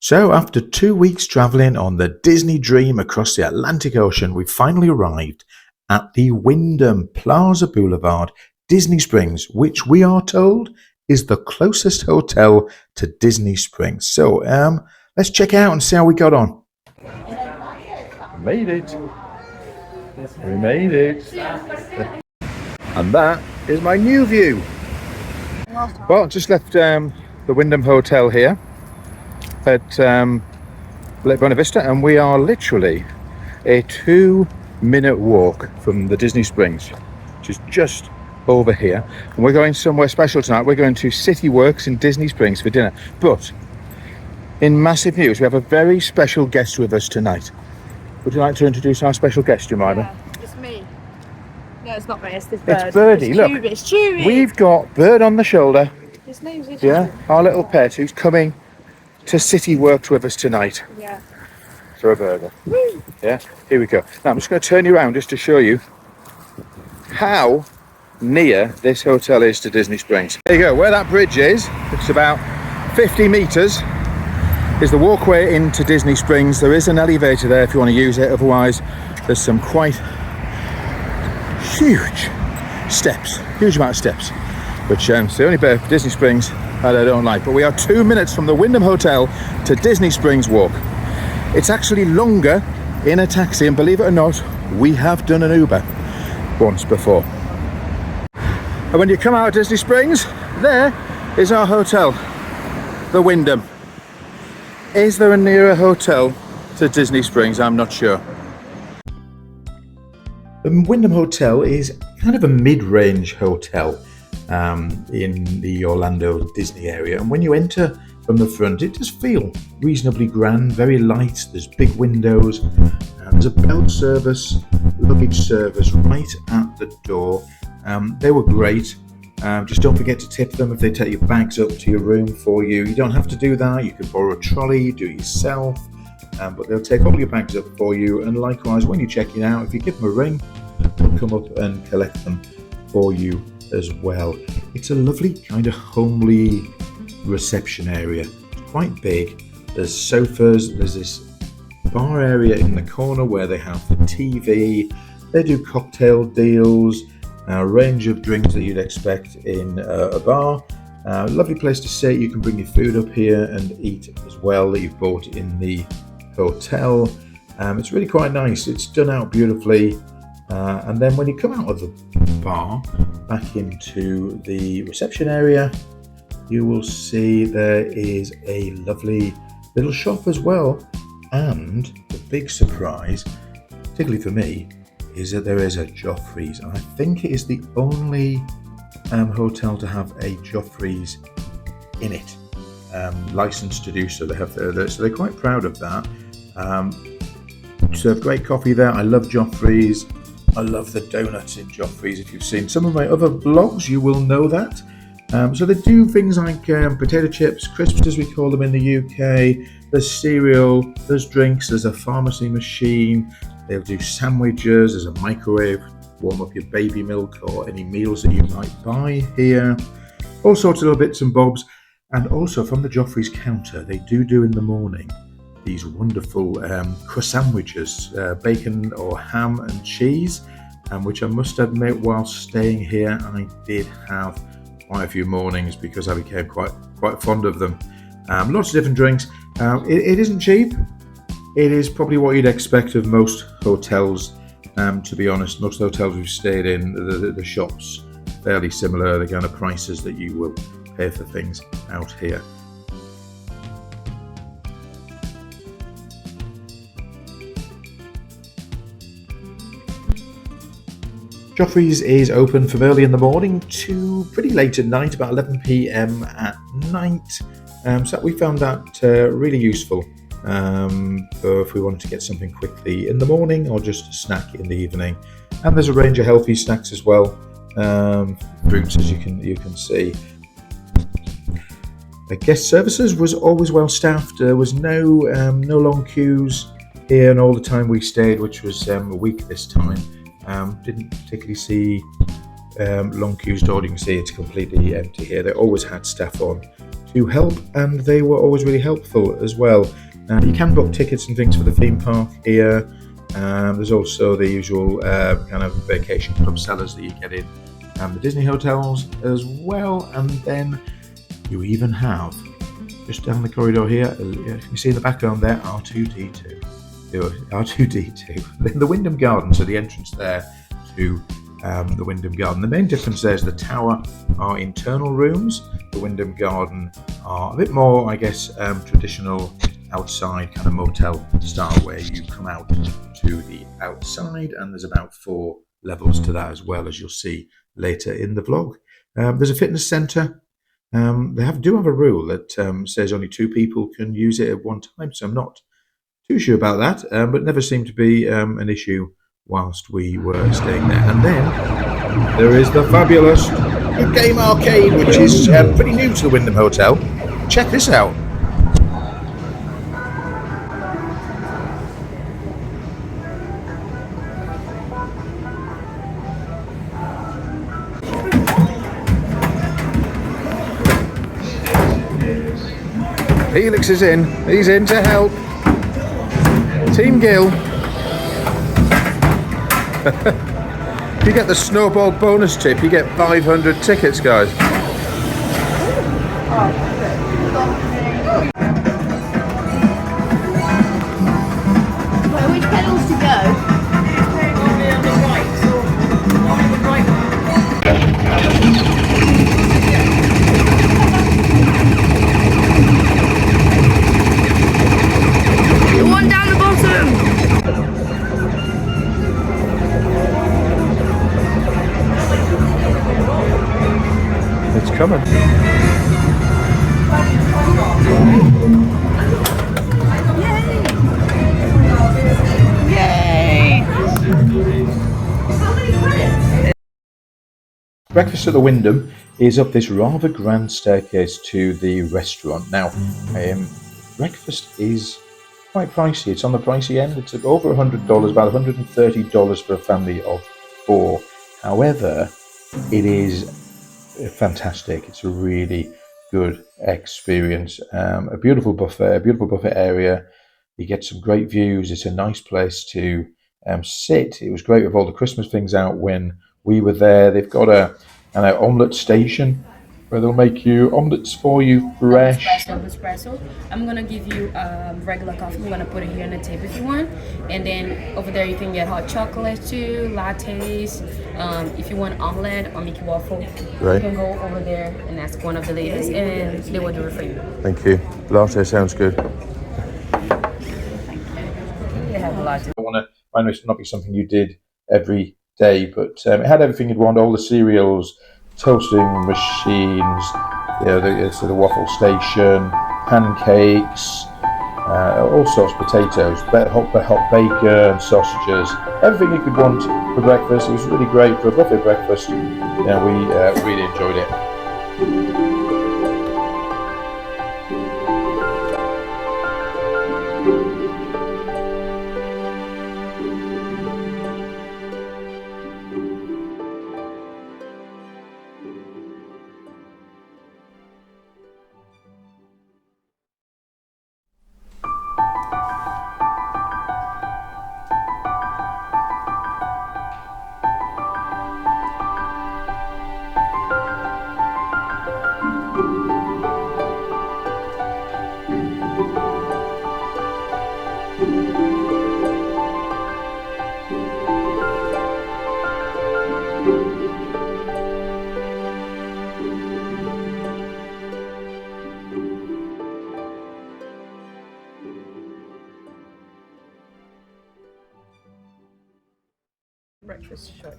So, after 2 weeks travelling on the Disney Dream across the Atlantic Ocean, we finally arrived at the Wyndham Plaza Boulevard, Disney Springs, which we are told is the closest hotel to Disney Springs. So, let's check out and see how we got on. Made it. We made it. And that is my new view. Well, just left the Wyndham Hotel here at Lake Buena Vista, and we are literally a 2-minute walk from the Disney Springs, which is just over here. And we're going somewhere special tonight. We're going to City Works in Disney Springs for dinner. But in massive news, we have a very special guest with us tonight. Would you like to introduce our special guest, Jemima? Yeah, it's me. No, it's not me, it's this bird. It's Birdie, look. It's Chewy. We've got Bird on the shoulder. His name's Chewy. Yeah, our little pet who's coming to City Works with us tonight. Yeah. For a burger. Woo. Yeah, here we go. Now I'm just going to turn you around just to show you how near this hotel is to Disney Springs. There you go, where that bridge is, it's about 50 metres, is the walkway into Disney Springs. There is an elevator there if you want to use it, otherwise there's some quite huge amount of steps, which it's the only bit of Disney Springs that I don't like. But we are 2 minutes from the Wyndham Hotel to Disney Springs walk. It's actually longer in a taxi, and believe it or not, we have done an Uber once before. And when you come out of Disney Springs, there is our hotel, the Wyndham. Is there a nearer hotel to Disney Springs? I'm not sure. The Wyndham Hotel is kind of a mid-range hotel in the Orlando Disney area, and when you enter from the front, it does feel reasonably grand, very light. There's big windows, and there's a belt service, luggage service right at the door. They were great. Just don't forget to tip them if they take your bags up to your room for you. You don't have to do that. You can borrow a trolley, do it yourself, but they'll take all your bags up for you. And likewise, when you're checking out, if you give them a ring, they'll come up and collect them for you as well. It's a lovely kind of homely reception area. It's quite big. There's sofas. There's this bar area in the corner where they have the TV. They do cocktail deals. A range of drinks that you'd expect in a bar. Lovely place to sit. You can bring your food up here and eat as well that you've bought in the hotel. It's really quite nice. It's done out beautifully. And then when you come out of the bar back into the reception area, you will see there is a lovely little shop as well. And the big surprise, particularly for me, is that there is a Joffrey's, and I think it is the only hotel to have a Joffrey's in it, licensed to do so. They have, so they're quite proud of that. Serve great coffee there. I love Joffrey's. I love the donuts in Joffrey's. If you've seen some of my other vlogs, you will know that. So they do things like potato chips, crisps as we call them in the UK. There's cereal, there's drinks, there's a pharmacy machine. They'll do sandwiches, there's a microwave, warm up your baby milk or any meals that you might buy here. All sorts of little bits and bobs. And also from the Joffrey's counter, they do in the morning these wonderful croissant sandwiches, bacon or ham and cheese, which I must admit, while staying here, I did have quite a few mornings because I became quite fond of them. Lots of different drinks. It isn't cheap. It is probably what you'd expect of most hotels, to be honest. Most hotels we've stayed in, the shops, fairly similar, the kind of prices that you will pay for things out here. Joffrey's is open from early in the morning to pretty late at night, about 11 p.m. at night. So we found that really useful. For if we wanted to get something quickly in the morning or just a snack in the evening. And there's a range of healthy snacks as well, fruits as you can see. The guest services was always well staffed. There was no long queues here, and all the time we stayed, which was a week this time, didn't particularly see long queues. Door, you can see it's completely empty here. They always had staff on to help, and they were always really helpful as well. You can book tickets and things for the theme park here. There's also the usual kind of vacation club sellers that you get in the Disney hotels as well. And then you even have, just down the corridor here, you can see in the background there, R2D2. R2D2. Then the Wyndham Garden, so the entrance there to the Wyndham Garden. The main difference there is the tower are internal rooms. The Wyndham Garden are a bit more, I guess, traditional outside kind of motel style, where you come out to the outside, and there's about 4 levels to that, as well, as you'll see later in the vlog. There's a fitness centre. They do have a rule that says only 2 people can use it at one time, so I'm not too sure about that, but it never seemed to be an issue whilst we were staying there. And then there is the fabulous game arcade, which is pretty new to the Wyndham Hotel. Check this out. Felix is in. He's in to help. Team Gill. If you get the snowball bonus tip, you get 500 tickets, guys. Well, which pedals to go? Only on the right, so on the right. The one down the bottom. It's coming. Yay! Breakfast at the Wyndham is up this rather grand staircase to the restaurant. Now, breakfast is quite pricey. It's on the pricey end. It's over $100, about $130 for a family of 4. However, it is fantastic. It's a really good experience. A beautiful buffet area. You get some great views. It's a nice place to sit. It was great with all the Christmas things out when we were there. They've got an omelette station where they'll make you omelets for you fresh. Espresso. I'm gonna give you regular coffee. I'm gonna put it here on the table if you want, and then over there you can get hot chocolate too, lattes. If you want omelette or make waffle, Right. You can go over there and ask one of the ladies, and they will do it for you. Thank you. Latte sounds good. They have a latte. I know it's not be something you did every day, but it had everything you'd want: all the cereals, toasting machines, the waffle station, pancakes, all sorts of potatoes, hot bacon, sausages, everything you could want for breakfast. It was really great for a buffet breakfast. We really enjoyed it. Breakfast short.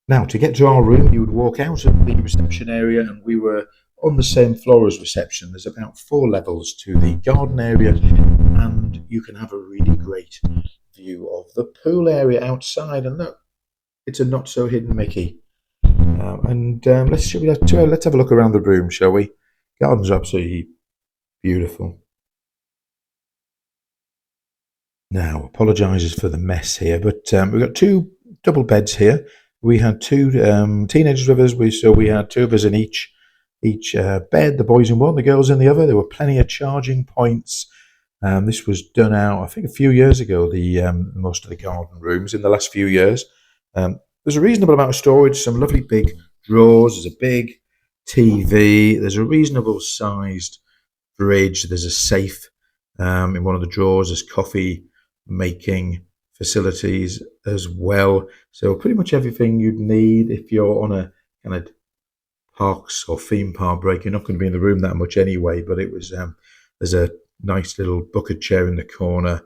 Now, to get to our room, you would walk out of the reception area, and we were on the same floor as reception. There's about 4 levels to the garden area, and you can have a really great view of the pool area outside. And look, it's a not so hidden Mickey. Let's have a look around the room, shall we? Gardens are absolutely beautiful. Now, apologises for the mess here, but we've got two double beds here. We had two teenagers with us, so we had two of us in each bed, the boys in one, the girls in the other. There were plenty of charging points. This was done out, I think, a few years ago, most of the garden rooms in the last few years. There's a reasonable amount of storage, some lovely big drawers, there's a big TV, there's a reasonable sized fridge, there's a safe in one of the drawers, there's coffee making facilities as well. So pretty much everything you'd need if you're on a kind of parks or theme park break. You're not going to be in the room that much anyway, but it was there's a nice little bucket chair in the corner.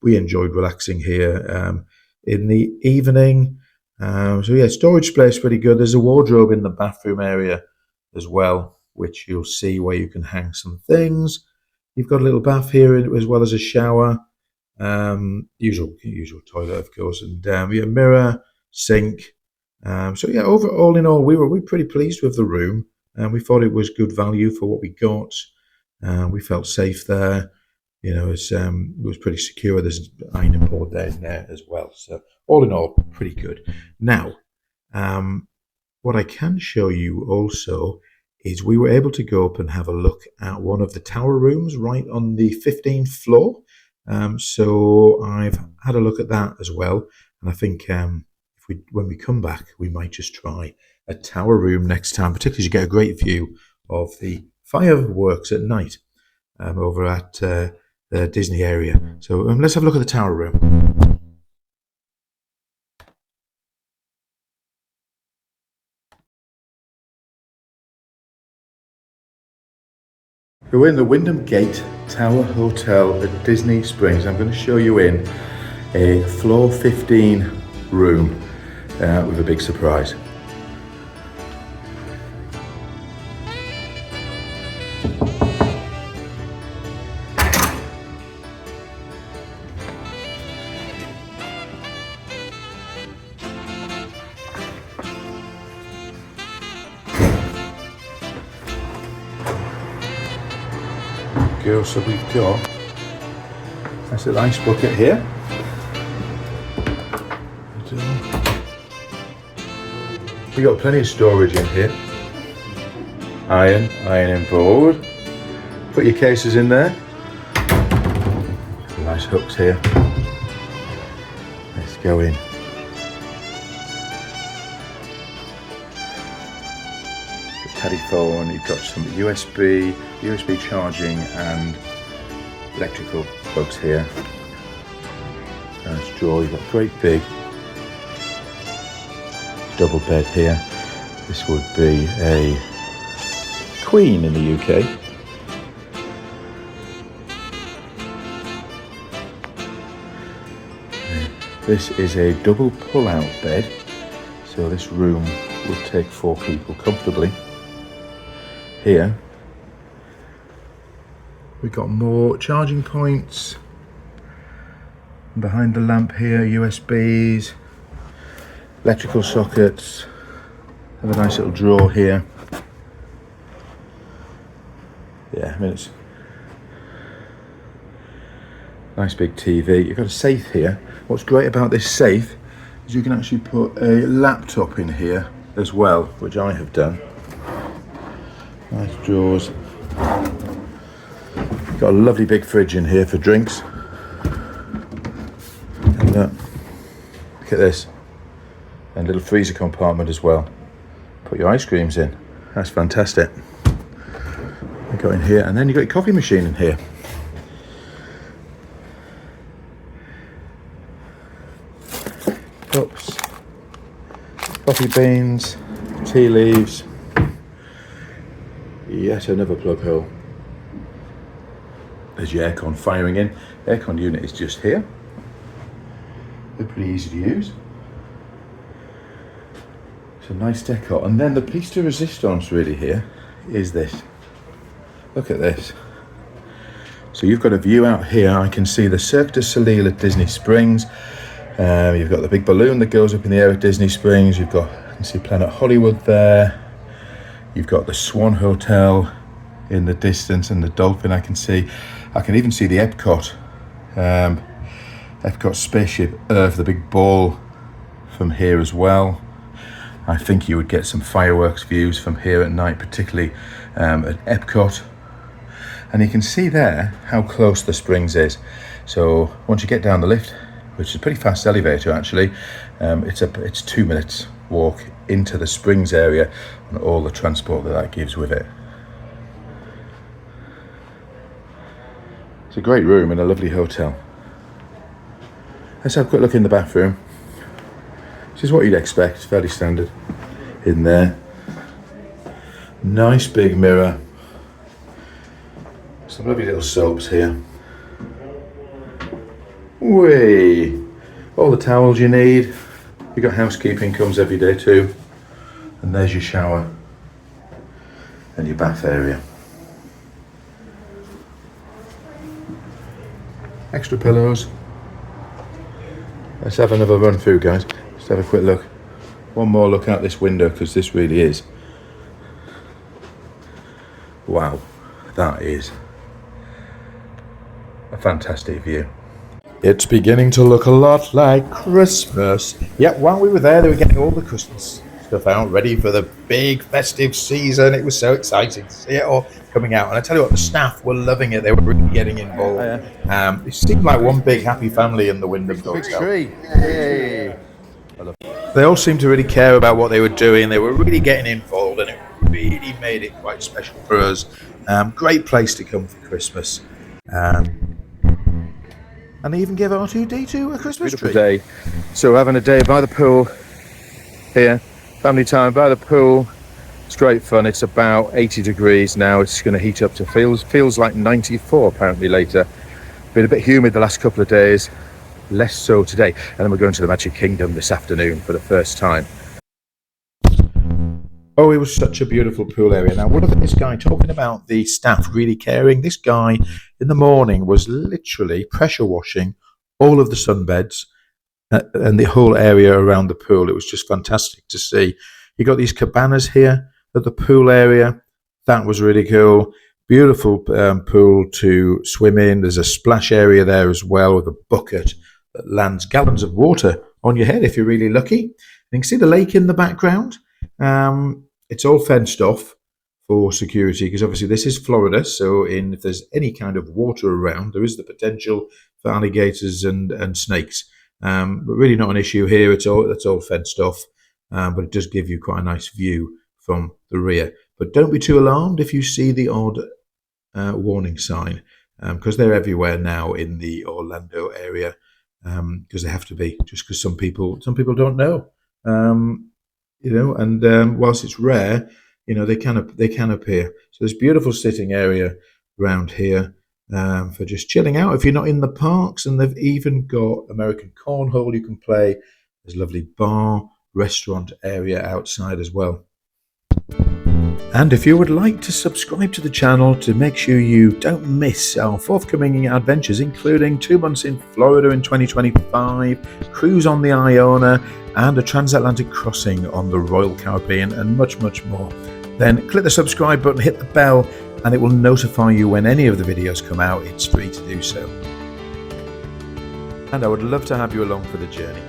We enjoyed relaxing here in the evening. So yeah, storage space pretty good. There's a wardrobe in the bathroom area as well, which you'll see where you can hang some things. You've got a little bath here as well as a shower. Usual toilet, of course, and a mirror, sink. So yeah, all in all, we were pretty pleased with the room, and we thought it was good value for what we got. We felt safe there. You know, it was pretty secure. There's an ironing board there as well. So all in all, pretty good. Now, what I can show you also is we were able to go up and have a look at one of the tower rooms right on the 15th floor. So I've had a look at that as well, and I think when we come back, we might just try a tower room next time, particularly to get a great view of the fireworks at night over at the Disney area. So let's have a look at the tower room. We're in the Wyndham Gate Tower Hotel at Disney Springs. I'm going to show you in a floor 15 room with a big surprise. So we've got that's a nice bucket here. We got plenty of storage in here. Ironing board. Put your cases in there. Some nice hooks here. Let's go in. Telephone, you've got some USB charging and electrical plugs here. Nice drawer, you've got a great big double bed here. This would be a queen in the UK. This is a double pull-out bed, so this room would take 4 people comfortably. Here we've got more charging points. Behind the lamp here, USBs, electrical sockets. Have a nice little drawer here. Yeah, I mean, it's a nice big TV. You've got a safe here. What's great about this safe is you can actually put a laptop in here as well, which I have done. Nice drawers. Got a lovely big fridge in here for drinks. And look at this. And a little freezer compartment as well. Put your ice creams in. That's fantastic. You got in here, and then you got your coffee machine in here. Cups, coffee beans, tea leaves. Yet another plug hole. There's your aircon firing in. Aircon unit is just here. They're pretty easy to use. It's a nice decor. And then the piece de resistance really here is this. Look at this. So you've got a view out here. I can see the Cirque du Soleil at Disney Springs. You've got the big balloon that goes up in the air at Disney Springs. You've got You see Planet Hollywood there. You've got the Swan Hotel in the distance and the Dolphin I can see. I can even see the Epcot spaceship Earth, the big ball from here as well. I think you would get some fireworks views from here at night, particularly at Epcot. And you can see there how close the Springs is. So once you get down the lift, which is a pretty fast elevator actually, it's 2 minutes walk into the Springs area and all the transport that gives with it. It's a great room in a lovely hotel. Let's have a quick look in the bathroom. This is what you'd expect, it's fairly standard in there. Nice big mirror. Some lovely little soaps here. Whee! All the towels you need. You got housekeeping comes every day too. And there's your shower and your bath area. Extra pillows. Let's have another run through, guys. Let's have a quick look. One more look out this window, because this really is. Wow, that is a fantastic view. It's beginning to look a lot like Christmas. Yeah, while we were there, they were getting all the Christmas stuff out, ready for the big festive season. It was so exciting to see it all coming out. And I tell you what, the staff were loving it. They were really getting involved. It seemed like one big happy family in the Wyndham Hotel. Tree. Hey. They all seemed to really care about what they were doing. They were really getting involved, and it really made it quite special for us. Great place to come for Christmas. And they even gave R2-D2 a Christmas tree. Day. So having a day by the pool here, family time by the pool. It's great fun. It's about 80 degrees now. It's going to heat up to feels like 94 apparently later. Been a bit humid the last couple of days, less so today. And then we're going to the Magic Kingdom this afternoon for the first time. Oh, it was such a beautiful pool area. Now, what about this guy talking about the staff really caring? This guy in the morning was literally pressure washing all of the sunbeds and the whole area around the pool. It was just fantastic to see. You got these cabanas here at the pool area. That was really cool. Beautiful pool to swim in. There's a splash area there as well with a bucket that lands gallons of water on your head if you're really lucky. And you can see the lake in the background. It's all fenced off for security because obviously this is Florida, so if there's any kind of water around, there is the potential for alligators and snakes. But really not an issue here. It's all fenced off, but it does give you quite a nice view from the rear. But don't be too alarmed if you see the odd warning sign, because they're everywhere now in the Orlando area, because they have to be, just because some people don't know. And whilst it's rare, they can appear. So there's beautiful sitting area around here for just chilling out if you're not in the parks, and they've even got American cornhole you can play. There's a lovely bar, restaurant area outside as well. And if you would like to subscribe to the channel to make sure you don't miss our forthcoming adventures, including 2 months in Florida in 2025, cruise on the Iona, and a transatlantic crossing on the Royal Caribbean, and much, much more, then click the subscribe button, hit the bell, and it will notify you when any of the videos come out. It's free to do so. And I would love to have you along for the journey.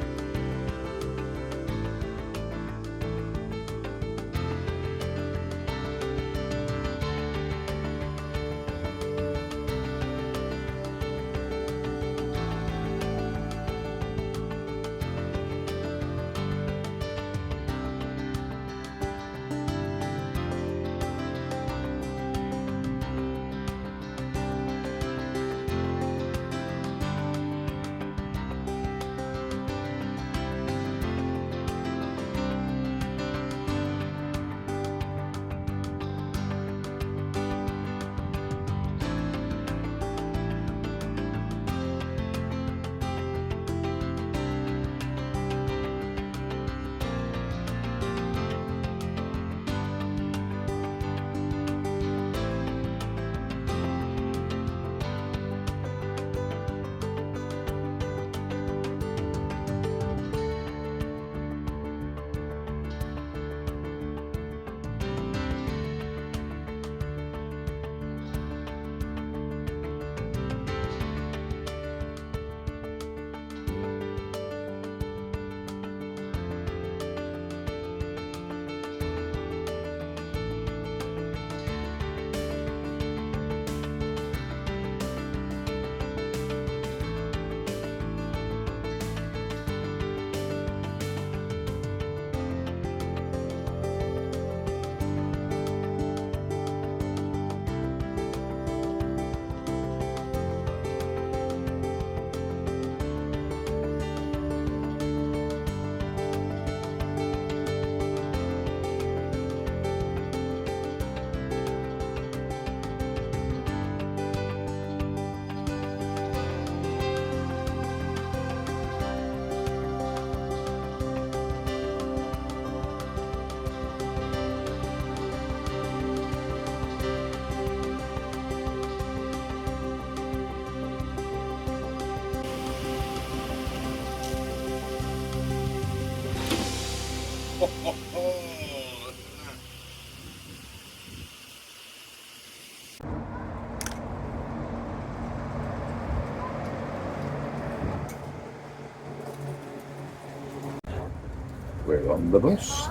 We're on the bus.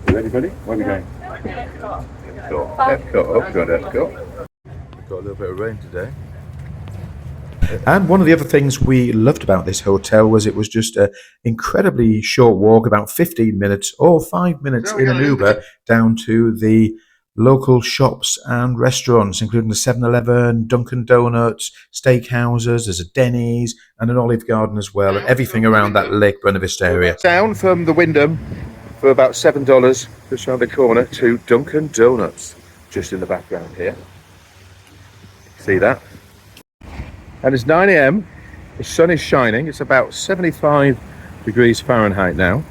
You ready, buddy? Where are we going? Epcot. Oh, good, Epcot. We've got a little bit of rain today. And one of the other things we loved about this hotel was it was just an incredibly short walk, about 15 minutes or 5 minutes in an Uber down to the local shops and restaurants, including the 7-Eleven, Dunkin' Donuts, steakhouses, there's a Denny's and an Olive Garden as well, and everything around that Lake Buena Vista area. Down from the Wyndham for about $7 just around the corner to Dunkin' Donuts, just in the background here. See that? And it's 9 a.m. The sun is shining. It's about 75 degrees Fahrenheit now.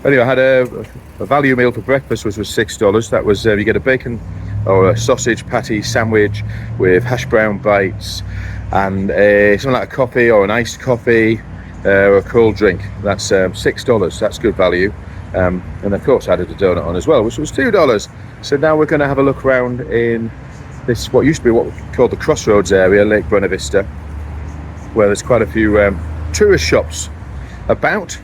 Anyway, I had a value meal for breakfast, which was $6. That was you get a bacon or a sausage patty sandwich with hash brown bites and something like a coffee or an iced coffee or a cold drink. That's $6. That's good value. And of course, I added a donut on as well, which was $2. So now we're going to have a look around in this what used to be what we called the Crossroads area, Lake Buena Vista, where there's quite a few tourist shops about,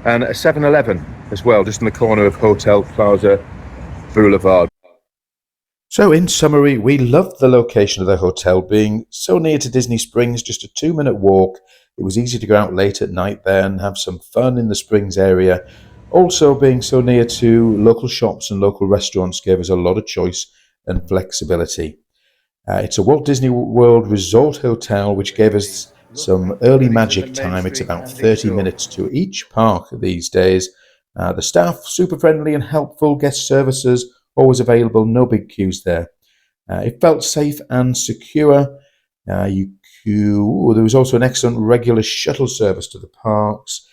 and a 7-Eleven as well, just in the corner of Hotel Plaza Boulevard. So in summary, we loved the location of the hotel being so near to Disney Springs, just a 2-minute walk. It was easy to go out late at night there and have some fun in the Springs area. Also being so near to local shops and local restaurants gave us a lot of choice and flexibility. It's a Walt Disney World Resort Hotel, which gave us some early magic time. It's about 30 minutes to each park these days. The staff, super friendly and helpful. Guest services, always available. No big queues there. It felt safe and secure. There was also an excellent regular shuttle service to the parks,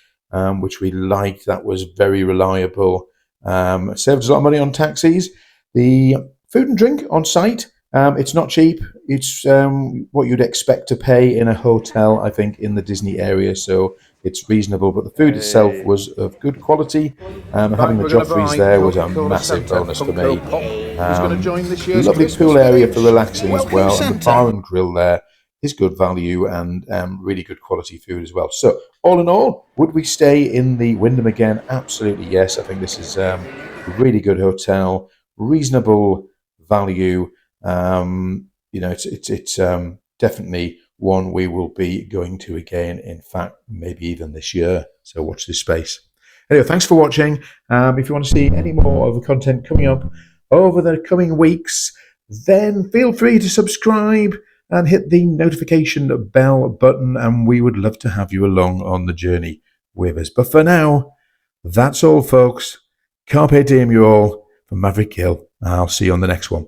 which we liked. That was very reliable. Saved us a lot of money on taxis. The food and drink on site, it's not cheap. It's what you'd expect to pay in a hotel, I think, in the Disney area. So it's reasonable. But the food itself was of good quality. Having the Joffreys there was a massive bonus for me. Lovely pool area for relaxing as well. And the bar and grill there is good value and really good quality food as well. So all in all, would we stay in the Wyndham again? Absolutely yes. I think this is a really good hotel, reasonable value. It's definitely one we will be going to again. In fact, maybe even this year. So watch this space. Anyway, thanks for watching. If you want to see any more of the content coming up over the coming weeks, then feel free to subscribe and hit the notification bell button, and we would love to have you along on the journey with us. But for now, that's all, folks. Carpe diem, you all, from Maverick Hill. I'll see you on the next one.